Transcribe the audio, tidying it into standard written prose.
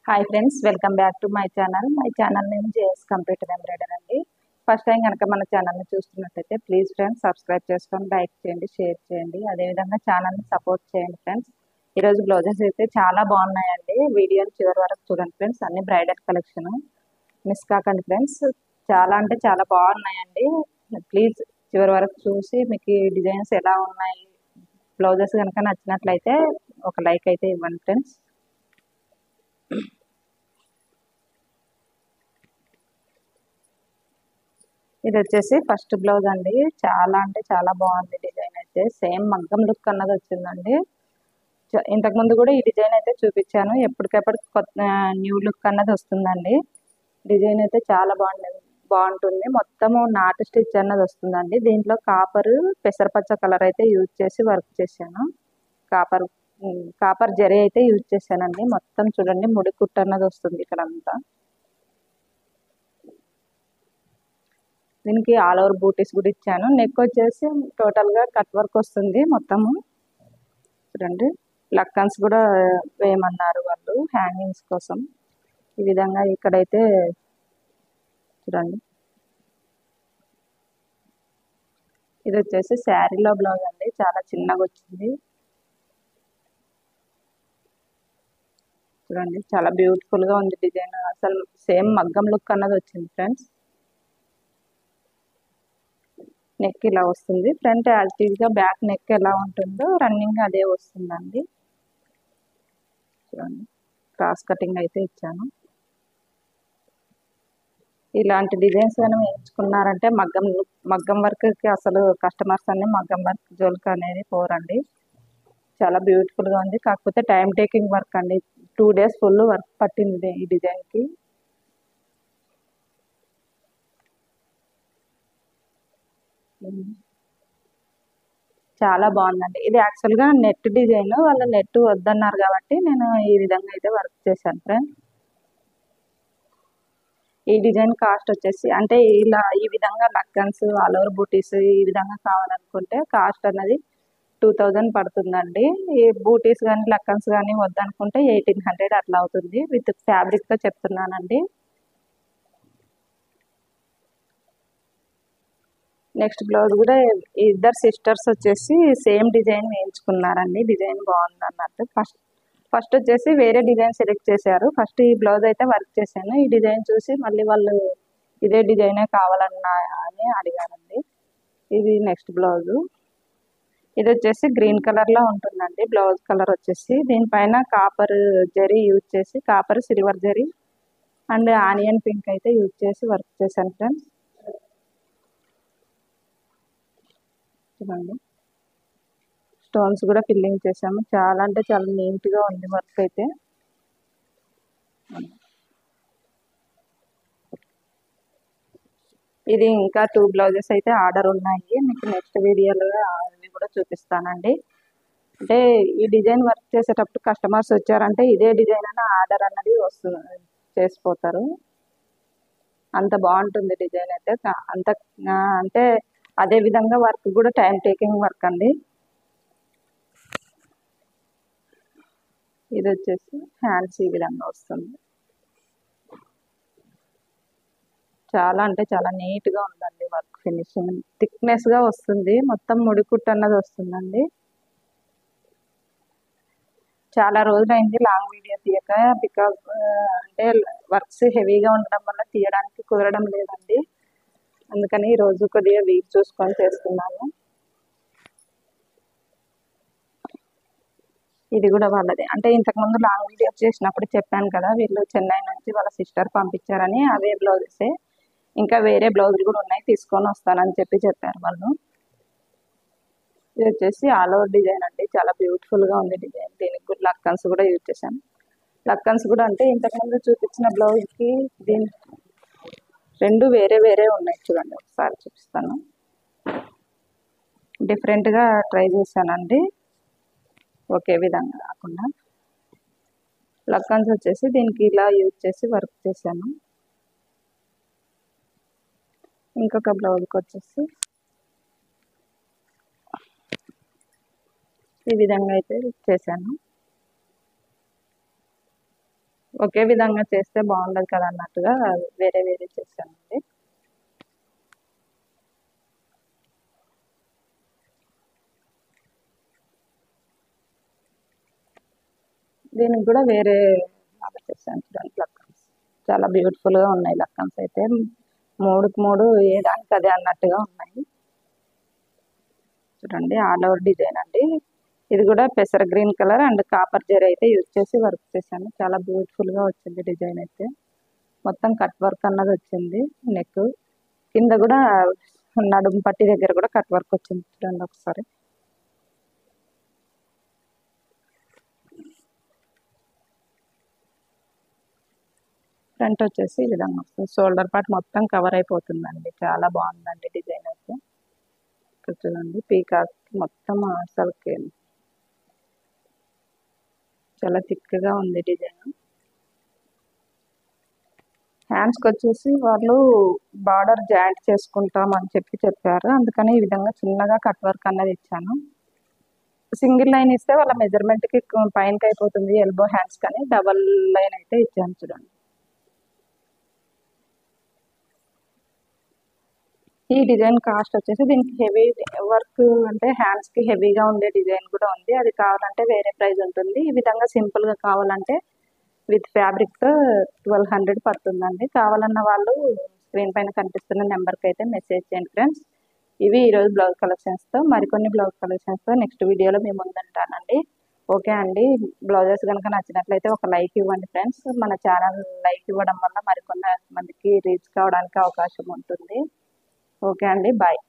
Hi friends, welcome back to my channel. My channel name JS computer embroidery అండి. First time కనుక మన ఛానల్ని చూస్తున్నట్టయితే ప్లీజ్ ఫ్రెండ్స్ సబ్స్క్రైబ్ చేసుకొని లైక్ చేయండి, షేర్ చేయండి. అదేవిధంగా ఛానల్ని సపోర్ట్ చేయండి ఫ్రెండ్స్. ఈరోజు బ్లౌజెస్ అయితే చాలా బాగున్నాయండి. వీడియోని చివరి వరకు చూడండి ఫ్రెండ్స్. అన్ని బ్రైడల్ కలెక్షన్ మిస్ కాకండి ఫ్రెండ్స్. చాలా అంటే చాలా బాగున్నాయండి. ప్లీజ్ చివరి వరకు చూసి మీకు ఈ డిజైన్స్ ఎలా ఉన్నాయి, బ్లౌజెస్ కనుక నచ్చినట్లయితే ఒక లైక్ అయితే ఇవ్వండి ఫ్రెండ్స్. ఇది వచ్చేసి ఫస్ట్ బ్లౌజ్ అండి. చాలా అంటే చాలా బాగుంది డిజైన్ అయితే. సేమ్ మగ్గం లుక్ అన్నది వచ్చిందండి. ఇంతకు ముందు కూడా ఈ డిజైన్ అయితే చూపించాను. ఎప్పటికెప్పుడు కొత్త న్యూ లుక్ అన్నది వస్తుందండి. డిజైన్ అయితే చాలా బాగుంటుంది. మొత్తము నాటు స్టిచ్ అన్నది వస్తుందండి. దీంట్లో కాపర్ పెసరపచ్చ కలర్ అయితే యూజ్ చేసి వర్క్ చేశాను. కాపర్ కాపర్ జరీ అయితే యూజ్ చేశానండి. మొత్తం చూడండి, ముడి కుట్టు అన్నది వస్తుంది ఇక్కడ అంతా. దీనికి ఆల్ ఓవర్ బూటీస్ కూడా ఇచ్చాను. నెక్ వచ్చేసి టోటల్గా కట్ వర్క్ వస్తుంది మొత్తము. చూడండి, లక్కన్స్ కూడా వేయమన్నారు వాళ్ళు హ్యాంగింగ్స్ కోసం. ఈ విధంగా ఇక్కడైతే చూడండి, ఇది వచ్చేసి శారీలో బ్లౌజ్ అండి. చాలా చిన్నగా వచ్చింది. చూడండి, చాలా బ్యూటిఫుల్గా ఉంది డిజైన్. అసలు సేమ్ మగ్గం లుక్ అన్నది వచ్చింది ఫ్రెండ్స్. నెక్ ఇలా వస్తుంది. ఫ్రంట్ యాక్టివ్గా బ్యాక్ నెక్ ఎలా ఉంటుందో రన్నింగ్ అదే వస్తుందండి. చూడండి, క్రాస్ కటింగ్ అయితే ఇచ్చాను. ఇలాంటి డిజైన్స్ కానీ వేయించుకున్నారంటే మగ్గం వర్క్కి అసలు కస్టమర్స్ అన్ని మగ్గం వర్క్ జోలికి అనేది పోరండి. చాలా బ్యూటిఫుల్గా ఉంది. కాకపోతే టైం టేకింగ్ వర్క్ అండి. 2 days ఫుల్ వర్క్ పట్టింది ఈ డిజైన్కి. చాలా బాగుందండి. ఇది యాక్చువల్గా నెట్ డిజైన్. వాళ్ళు నెట్ వద్దన్నారు కాబట్టి నేను ఈ విధంగా అయితే వర్క్ చేశాను ఫ్రెండ్. ఈ డిజైన్ కాస్ట్ వచ్చేసి అంటే ఇలా ఈ విధంగా లక్కన్స్ ఆల్ ఓవర్ బూటీస్ ఈ విధంగా కావాలనుకుంటే కాస్ట్ అన్నది 2000 పడుతుందండి. ఈ బూటీస్ కానీ లక్కన్స్ కానీ వద్దనుకుంటే 1800 అట్లా అవుతుంది. విత్ ఫ్యాబ్రిక్తో చెప్తున్నానండి. నెక్స్ట్ బ్లౌజ్ కూడా ఇద్దరు సిస్టర్స్ వచ్చేసి సేమ్ డిజైన్ వేయించుకున్నారండి. డిజైన్ బాగుంది అన్నట్టు. ఫస్ట్ వచ్చేసి వేరే డిజైన్ సెలెక్ట్ చేశారు. ఫస్ట్ ఈ బ్లౌజ్ అయితే వర్క్ చేశాను. ఈ డిజైన్ చూసి మళ్ళీ వాళ్ళు ఇదే డిజైనే కావాలన్నా అని అడిగారండి. ఇది నెక్స్ట్ బ్లౌజు. ఇది వచ్చేసి గ్రీన్ కలర్లో ఉంటుందండి. బ్లౌజ్ కలర్ వచ్చేసి దీనిపైన కాపర్ జరీ యూజ్ చేసి, copper silver zari and onion pink అయితే యూజ్ చేసి వర్క్ చేశాను ఫ్రెండ్స్. చూడండి, స్టోన్స్ కూడా ఫిల్లింగ్ చేసాము. చాలా అంటే చాలా నీట్గా ఉంది వర్క్ అయితే. ఇది ఇంకా 2 బ్లౌజెస్ అయితే ఆర్డర్ ఉన్నాయి. మీకు నెక్స్ట్ వీడియోలో అవి కూడా చూపిస్తానండి. అంటే ఈ డిజైన్ వర్క్ చేసేటప్పుడు కస్టమర్స్ వచ్చారంటే ఇదే డిజైన్ అని ఆర్డర్ అన్నది వస్తుంది, చేసిపోతారు. అంత బాగుంటుంది డిజైన్ అయితే. అంత అంటే అదే విధంగా వర్క్ కూడా టైం టేకింగ్ వర్క్ అండి. ఇది వచ్చేసి హ్యాండ్స్ ఈ విధంగా వస్తుంది. చాలా అంటే చాలా నీట్గా ఉందండి వర్క్. ఫినిషింగ్ థిక్నెస్గా వస్తుంది. మొత్తం ముడికుట్టు అన్నది వస్తుందండి. చాలా రోజులైంది లాంగ్ వీడియో తీయక. బికాజ్ అంటే వర్క్స్ హెవీగా ఉండడం వల్ల తీయడానికి కుదరడం లేదండి. అందుకని ఈరోజు కొద్దిగా వీక్ చూసుకొని చేస్తున్నాను. ఇది కూడా వాళ్ళది. అంటే ఇంతకుముందు లాంగ్ వీడియో చేసినప్పుడు చెప్పాను కదా, వీళ్ళు చెన్నై నుంచి వాళ్ళ సిస్టర్ పంపించారని. అవే బ్లౌజెసే. ఇంకా వేరే బ్లౌజులు కూడా ఉన్నాయి, తీసుకొని వస్తానని చెప్పారు వాళ్ళు. ఇది వచ్చేసి ఆల్ ఓవర్ డిజైన్ అండి. చాలా బ్యూటిఫుల్గా ఉంది డిజైన్. దీనికి కూడా లక్కన్స్ కూడా యూజ్ చేశాను. లక్కన్స్ కూడా అంటే ఇంతకుముందు చూపించిన బ్లౌజ్కి దీని రెండు వేరే వేరే ఉన్నాయి. చూడండి, ఒకసారి చూపిస్తాను. డిఫరెంట్గా ట్రై చేశానండి, ఒకే విధంగా కాకుండా. లక్కన్స్ వచ్చేసి దీనికి ఇలా యూజ్ చేసి వర్క్ చేశాను. ఇంకొక బ్లౌజ్కి వచ్చేసి ఈ విధంగా అయితే చేశాను. ఒకే విధంగా చేస్తే బాగుండదు కదా అన్నట్టుగా వేరే వేరే చేశానండి. దీనికి కూడా వేరే లాగా చేశాను చూడండి లక్కన్స్. చాలా బ్యూటిఫుల్గా ఉన్నాయి లక్కన్స్ అయితే. మూడుకి మూడు ఏ దానికి అదే అన్నట్టుగా ఉన్నాయి చూడండి. ఆల్ ఓవర్ డిజైన్ అండి. ఇది కూడా పెసర green colour and copper zari అయితే యూజ్ చేసి వర్క్ చేశాను. చాలా బ్యూటిఫుల్గా వచ్చింది డిజైన్ అయితే. మొత్తం కట్ వర్క్ అన్నది వచ్చింది. నెక్ కింద కూడా నడుము పట్టి దగ్గర కూడా కట్ వర్క్ వచ్చింది చూడండి ఒకసారి. ఫ్రంట్ వచ్చేసి ఈ విధంగా వస్తుంది. షోల్డర్ పార్ట్ మొత్తం కవర్ అయిపోతుందండి. చాలా బాగుందండి డిజైన్ అయితే. ఇక్కడ చూడండి పీకాక్ మొత్తం అసలుకి చాలా థిక్గా ఉంది డిజైన్. హ్యాండ్స్కి వచ్చేసి వాళ్ళు బార్డర్ జాయింట్ చేసుకుంటాం అని చెప్పారు. అందుకని ఈ విధంగా చిన్నగా కట్ వర్క్ అన్నది ఇచ్చాను. సింగిల్ లైన్ ఇస్తే వాళ్ళ మెజర్మెంట్కి పైనకి అయిపోతుంది ఎల్బో హ్యాండ్స్, కానీ డబల్ లైన్ అయితే ఇచ్చాను చూడండి. ఈ డిజైన్ కాస్ట్ వచ్చేసి దీనికి హెవీ వర్క్ అంటే హ్యాండ్స్కి హెవీగా ఉండే డిజైన్ కూడా ఉంది. అది కావాలంటే వేరే ప్రైస్ ఉంటుంది. ఈ విధంగా సింపుల్గా కావాలంటే విత్ ఫ్యాబ్రిక్తో 1200 పడుతుందండి. కావాలన్న వాళ్ళు స్క్రీన్ పైన కనిపిస్తున్న నెంబర్కి అయితే మెసేజ్ చేయండి ఫ్రెండ్స్. ఇవి ఈరోజు బ్లౌజ్ కలెక్షన్స్తో. మరికొన్ని బ్లౌజ్ కలెక్షన్స్తో నెక్స్ట్ వీడియోలో మేము ముందుంటానండి. ఓకే అండి. బ్లౌజెస్ కనుక నచ్చినట్లయితే ఒక లైక్ ఇవ్వండి ఫ్రెండ్స్. మన ఛానల్ లైక్ ఇవ్వడం వల్ల మరికొన్ని మందికి రీచ్ కావడానికి అవకాశం ఉంటుంది. ఓకే అండి. బాయ్.